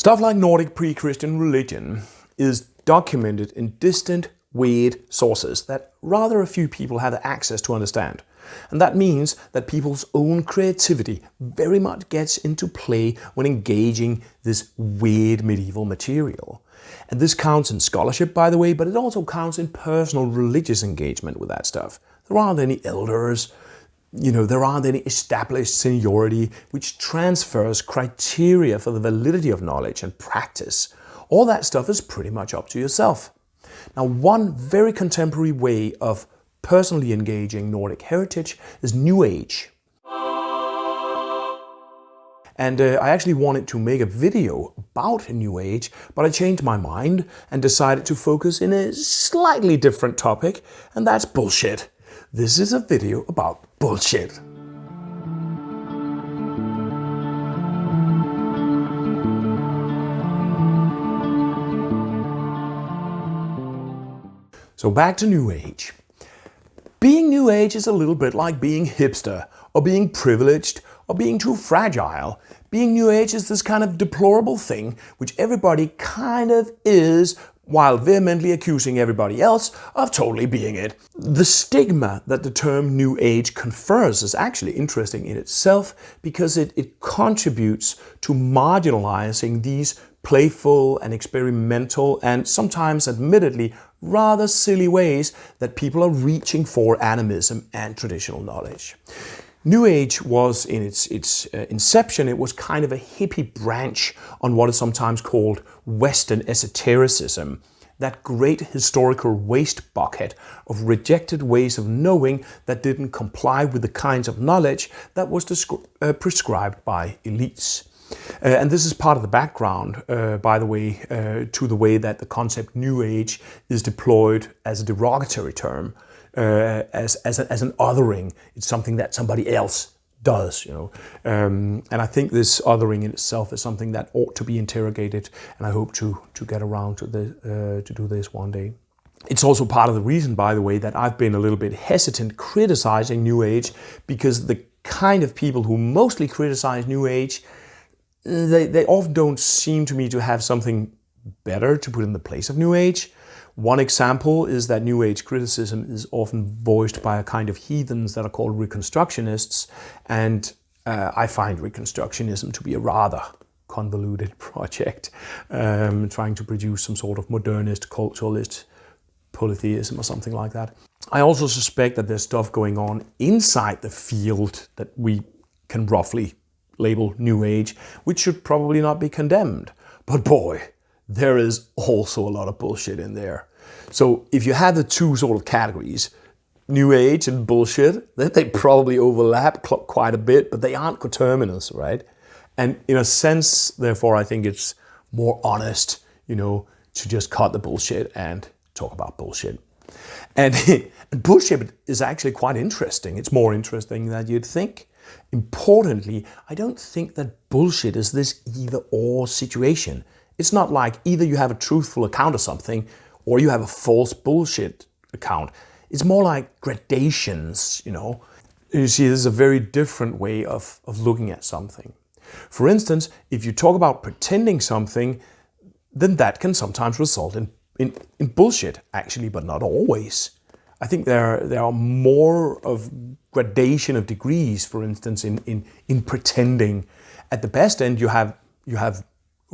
Stuff like Nordic pre-Christian religion is documented in distant, weird sources that rather a few people have access to understand. And that means that people's own creativity very much gets into play when engaging this weird medieval material. And this counts in scholarship, by the way, but it also counts in personal religious engagement with that stuff. There aren't any elders, there aren't any established seniority which transfers criteria for the validity of knowledge and practice. All that stuff is pretty much up to yourself. Now, one very contemporary way of personally engaging Nordic heritage is New Age. And I actually wanted to make a video about New Age, but I changed my mind and decided to focus in a slightly different topic, and that's bullshit. This is a video about bullshit. So back to New Age. Being New Age is a little bit like being hipster, or being privileged, or being too fragile. Being New Age is this kind of deplorable thing which everybody kind of is, while vehemently accusing everybody else of totally being it. The stigma that the term New Age confers is actually interesting in itself because it contributes to marginalizing these playful and experimental and sometimes admittedly rather silly ways that people are reaching for animism and traditional knowledge. New Age was, in its inception, it was kind of a hippie branch on what is sometimes called Western esotericism, that great historical waste bucket of rejected ways of knowing that didn't comply with the kinds of knowledge that was prescribed by elites. And this is part of the background, by the way, to the way that the concept New Age is deployed as a derogatory term. As an othering. It's something that somebody else does, and I think this othering in itself is something that ought to be interrogated, and I hope to get around to do this one day. It's also part of the reason, by the way, that I've been a little bit hesitant criticizing New Age, because the kind of people who mostly criticize New Age, they often don't seem to me to have something better to put in the place of New Age. One example is that New Age criticism is often voiced by a kind of heathens that are called Reconstructionists, and I find Reconstructionism to be a rather convoluted project, trying to produce some sort of modernist, culturalist polytheism or something like that. I also suspect that there's stuff going on inside the field that we can roughly label New Age, which should probably not be condemned. But boy, there is also a lot of bullshit in there. So if you have the two sort of categories, New Age and bullshit, then they probably overlap quite a bit, but they aren't coterminous, right? And in a sense, therefore, I think it's more honest, to just cut the bullshit and talk about bullshit. And bullshit is actually quite interesting. It's more interesting than you'd think. Importantly, I don't think that bullshit is this either-or situation. It's not like either you have a truthful account of something or you have a false bullshit account. It's more like gradations, You see, this is a very different way of looking at something. For instance, if you talk about pretending something, then that can sometimes result in bullshit, actually, but not always. I think there are more of gradation of degrees, for instance, in pretending. At the best end, you have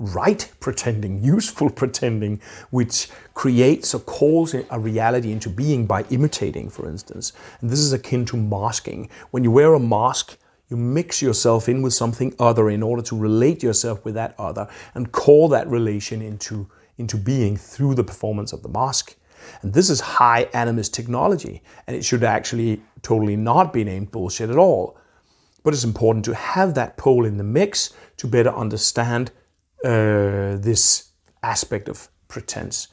right pretending, useful pretending, which creates or calls a reality into being by imitating, for instance. And this is akin to masking. When you wear a mask, you mix yourself in with something other in order to relate yourself with that other and call that relation into being through the performance of the mask. And this is high animist technology, and it should actually totally not be named bullshit at all. But it's important to have that pole in the mix to better understand this aspect of pretense.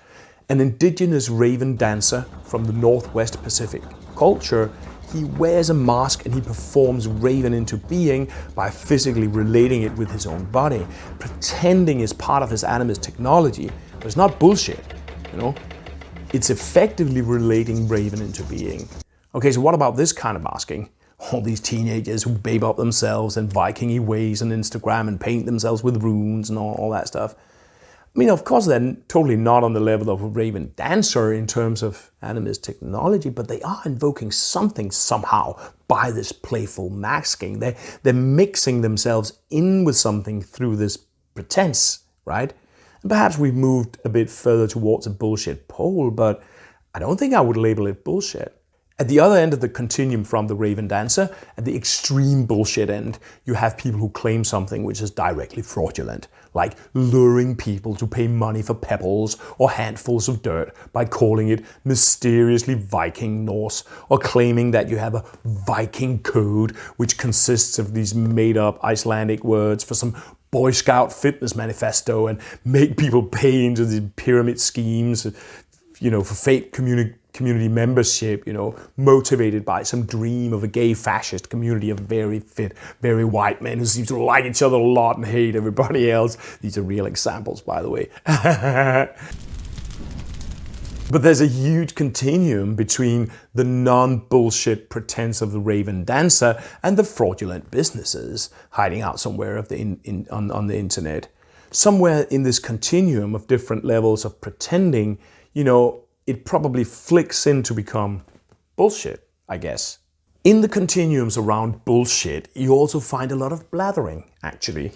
An indigenous raven dancer from the Northwest Pacific culture, he wears a mask and he performs raven into being by physically relating it with his own body. Pretending is part of his animist technology, but it's not bullshit, It's effectively relating raven into being. Okay, so what about this kind of masking? all these teenagers who babe up themselves in Viking-y ways on Instagram and paint themselves with runes and all that stuff. I mean, of course, they're totally not on the level of a raven dancer in terms of animist technology, but they are invoking something somehow by this playful masking. They're mixing themselves in with something through this pretense, right? And perhaps we've moved a bit further towards a bullshit pole, but I don't think I would label it bullshit. At the other end of the continuum from the raven dancer, at the extreme bullshit end, you have people who claim something which is directly fraudulent, like luring people to pay money for pebbles or handfuls of dirt by calling it mysteriously Viking Norse, or claiming that you have a Viking code which consists of these made-up Icelandic words for some Boy Scout fitness manifesto and make people pay into the pyramid schemes, for fake community membership, motivated by some dream of a gay fascist community of very fit, very white men who seem to like each other a lot and hate everybody else. These are real examples, by the way. But there's a huge continuum between the non-bullshit pretense of the raven dancer and the fraudulent businesses hiding out somewhere on the internet. Somewhere in this continuum of different levels of pretending, it probably flicks in to become bullshit, I guess. In the continuums around bullshit, you also find a lot of blathering, actually.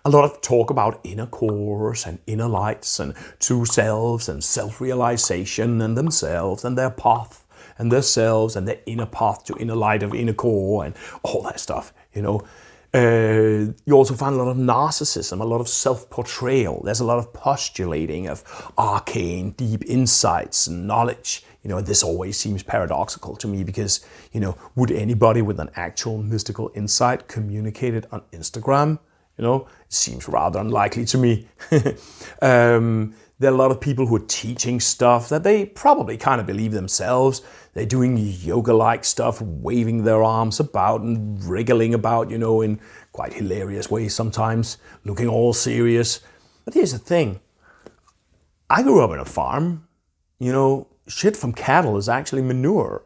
A lot of talk about inner cores and inner lights and true selves and self-realization and themselves and their path and their selves and their inner path to inner light of inner core and all that stuff, You also find a lot of narcissism, a lot of self-portrayal. There's a lot of postulating of arcane, deep insights and knowledge. This always seems paradoxical to me because, would anybody with an actual mystical insight communicate it on Instagram? It seems rather unlikely to me. There are a lot of people who are teaching stuff that they probably kind of believe themselves. They're doing yoga-like stuff, waving their arms about and wriggling about, in quite hilarious ways sometimes, looking all serious. But here's the thing. I grew up on a farm. Shit from cattle is actually manure.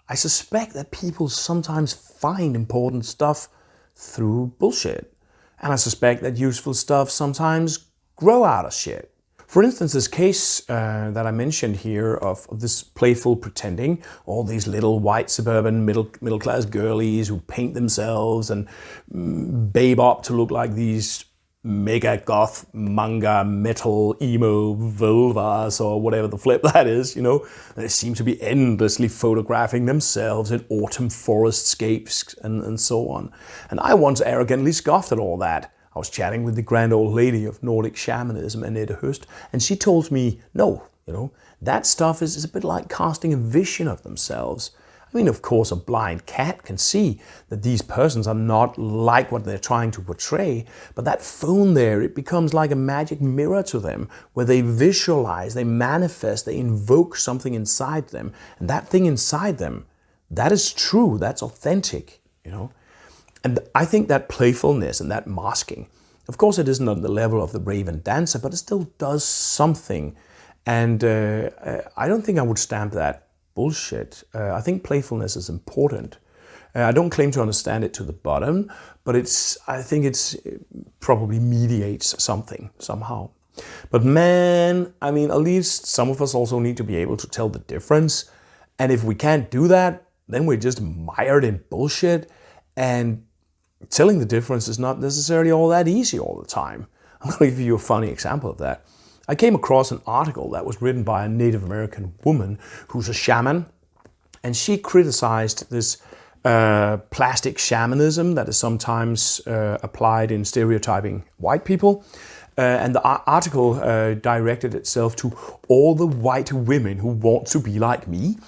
I suspect that people sometimes find important stuff through bullshit. And I suspect that useful stuff sometimes grow out of shit. For instance, this case that I mentioned here of this playful pretending, all these little white suburban middle-class girlies who paint themselves and babe up to look like these mega goth manga metal emo vulvas or whatever the flip that is, They seem to be endlessly photographing themselves in autumn forestscapes and so on. And I once arrogantly scoffed at all that. I was chatting with the grand old lady of Nordic Shamanism, Annette Høst, and she told me, no, that stuff is a bit like casting a vision of themselves. I mean, of course, a blind cat can see that these persons are not like what they're trying to portray, but that phone there, it becomes like a magic mirror to them, where they visualize, they manifest, they invoke something inside them. And that thing inside them, that is true, that's authentic, And I think that playfulness and that masking, of course it isn't on the level of the raven dancer, but it still does something. And I don't think I would stamp that bullshit. I think playfulness is important. I don't claim to understand it to the bottom, but I think it's probably mediates something somehow. But man, I mean, at least some of us also need to be able to tell the difference. And if we can't do that, then we're just mired in bullshit. And telling the difference is not necessarily all that easy all the time. I'm going to give you a funny example of that. I came across an article that was written by a Native American woman who's a shaman, and she criticized this plastic shamanism that is sometimes applied in stereotyping white people. And the article directed itself to all the white women who want to be like me.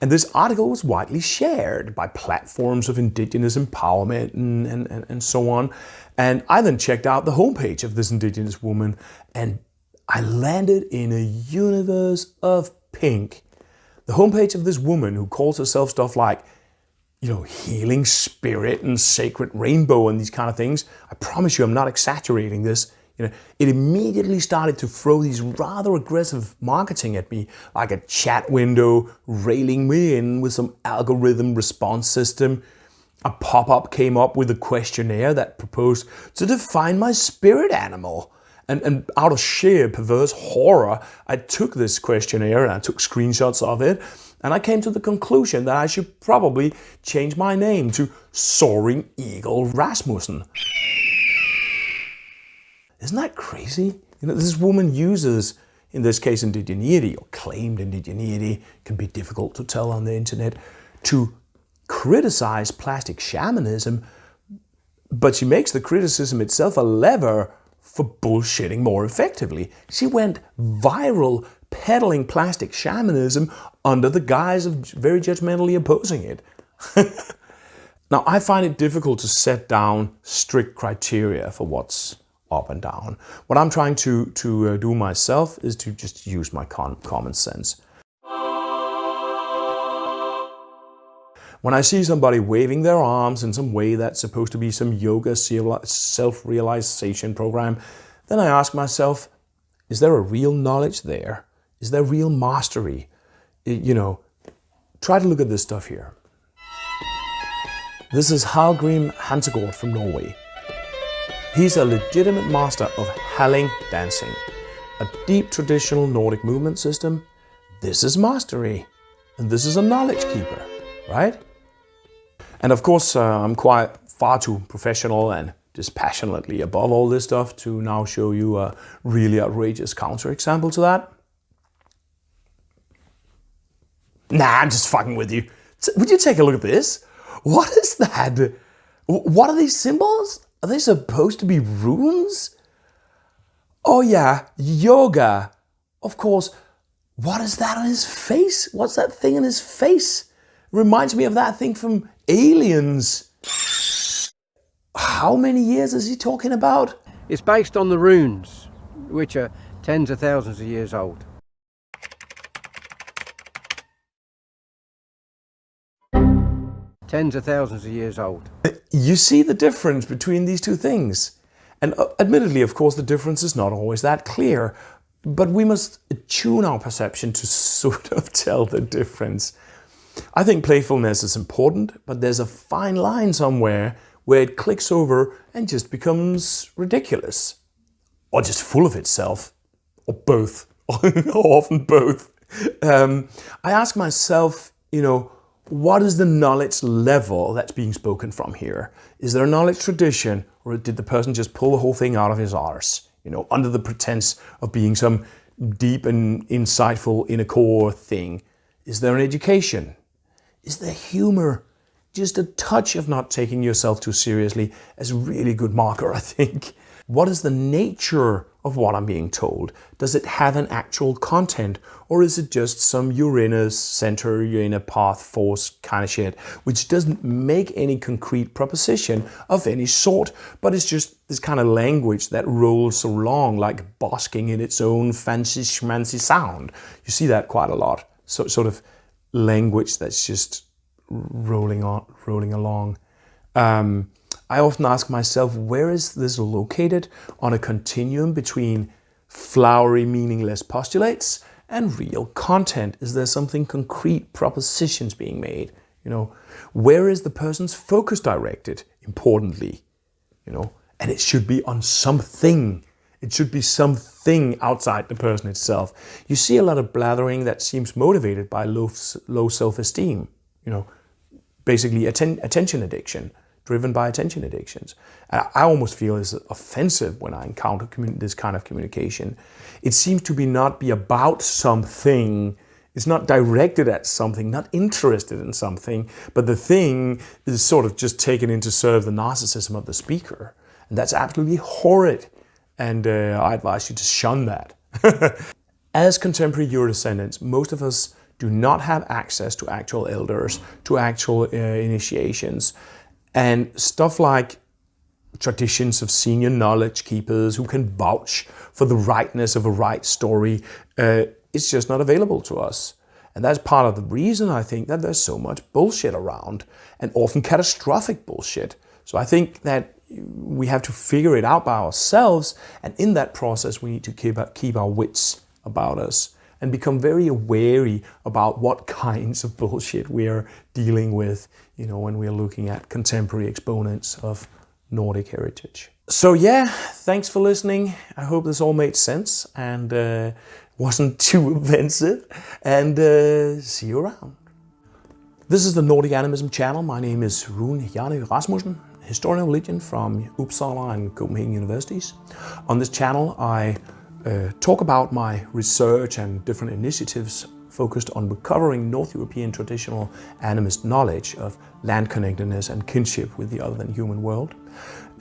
And this article was widely shared by platforms of indigenous empowerment and so on. And I then checked out the homepage of this indigenous woman, and I landed in a universe of pink. The homepage of this woman who calls herself stuff like, healing spirit and sacred rainbow and these kind of things. I promise you, I'm not exaggerating this. It immediately started to throw these rather aggressive marketing at me, like a chat window railing me in with some algorithm response system. a pop-up came up with a questionnaire that proposed to define my spirit animal. And out of sheer perverse horror, I took this questionnaire and I took screenshots of it, and I came to the conclusion that I should probably change my name to Soaring Eagle Rasmussen. Isn't that crazy? You know, this woman uses, in this case, indigeneity, or claimed indigeneity, can be difficult to tell on the internet, to criticize plastic shamanism, but she makes the criticism itself a lever for bullshitting more effectively. She went viral peddling plastic shamanism under the guise of very judgmentally opposing it. Now, I find it difficult to set down strict criteria for what's up and down. What I'm trying to do myself is to just use my common sense. When I see somebody waving their arms in some way that's supposed to be some yoga self-realization program, then I ask myself, is there a real knowledge there? Is there real mastery? You know, try to look at this stuff here. This is Hallgrim Hansegård from Norway. He's a legitimate master of Halling dancing, a deep traditional Nordic movement system. This is mastery, and this is a knowledge keeper, right? And of course, I'm far too professional and dispassionately above all this stuff to now show you a really outrageous counterexample to that. Nah, I'm just fucking with you. Would you take a look at this? What is that? What are these symbols? Are they supposed to be runes? Oh yeah, yoga. Of course. What is that on his face? What's that thing on his face? Reminds me of that thing from Aliens. How many years is he talking about? It's based on the runes, which are tens of thousands of years old. Tens of thousands of years old. You see the difference between these two things. And admittedly, of course, the difference is not always that clear, but we must tune our perception to sort of tell the difference. I think playfulness is important, but there's a fine line somewhere where it clicks over and just becomes ridiculous. Or just full of itself. Or both. Often both. I ask myself, you know, what is the knowledge level that's being spoken from here? Is there a knowledge tradition, or did the person just pull the whole thing out of his arse? You know, under the pretense of being some deep and insightful inner core thing. Is there an education? Is there humor? Just a touch of not taking yourself too seriously as a really good marker, I think. What is the nature of what I'm being told? Does it have an actual content, or is it just some Uranus center, Uranus path force kind of shit, which doesn't make any concrete proposition of any sort, but it's just this kind of language that rolls along like basking in its own fancy schmancy sound. You see that quite a lot. So sort of language that's just rolling along. I often ask myself, where is this located on a continuum between flowery, meaningless postulates and real content? Is there something concrete, propositions being made? You know, where is the person's focus directed? Importantly, you know, and it should be on something. It should be something outside the person itself. You see a lot of blathering that seems motivated by low self-esteem. You know, basically attention addiction. Driven by attention addictions. I almost feel it's offensive when I encounter this kind of communication. It seems to not be about something. It's not directed at something, not interested in something, but the thing is sort of just taken in to serve the narcissism of the speaker. And that's absolutely horrid. And I advise you to shun that. As contemporary Eurodescendants, most of us do not have access to actual elders, to actual initiations. And stuff like traditions of senior knowledge keepers who can vouch for the rightness of a right story, it's just not available to us. And that's part of the reason I think that there's so much bullshit around, and often catastrophic bullshit. So I think that we have to figure it out by ourselves, and in that process we need to keep our wits about us and become very wary about what kinds of bullshit we're dealing with, when we're looking at contemporary exponents of Nordic heritage. So yeah, thanks for listening. I hope this all made sense and wasn't too offensive, and see you around. This is the Nordic Animism channel. My name is Rune Hjarnø Rasmussen, historian of religion from Uppsala and Copenhagen universities. On this channel I talk about my research and different initiatives focused on recovering North European traditional animist knowledge of land connectedness and kinship with the other than human world.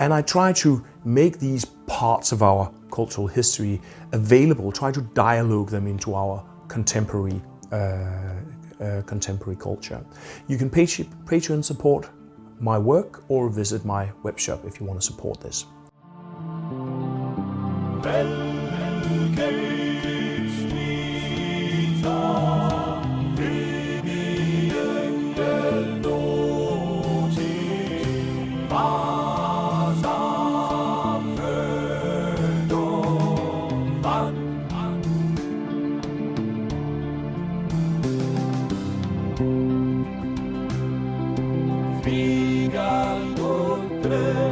And I try to make these parts of our cultural history available, try to dialogue them into our contemporary culture. You can Patreon support my work or visit my web shop if you want to support this. Flyga under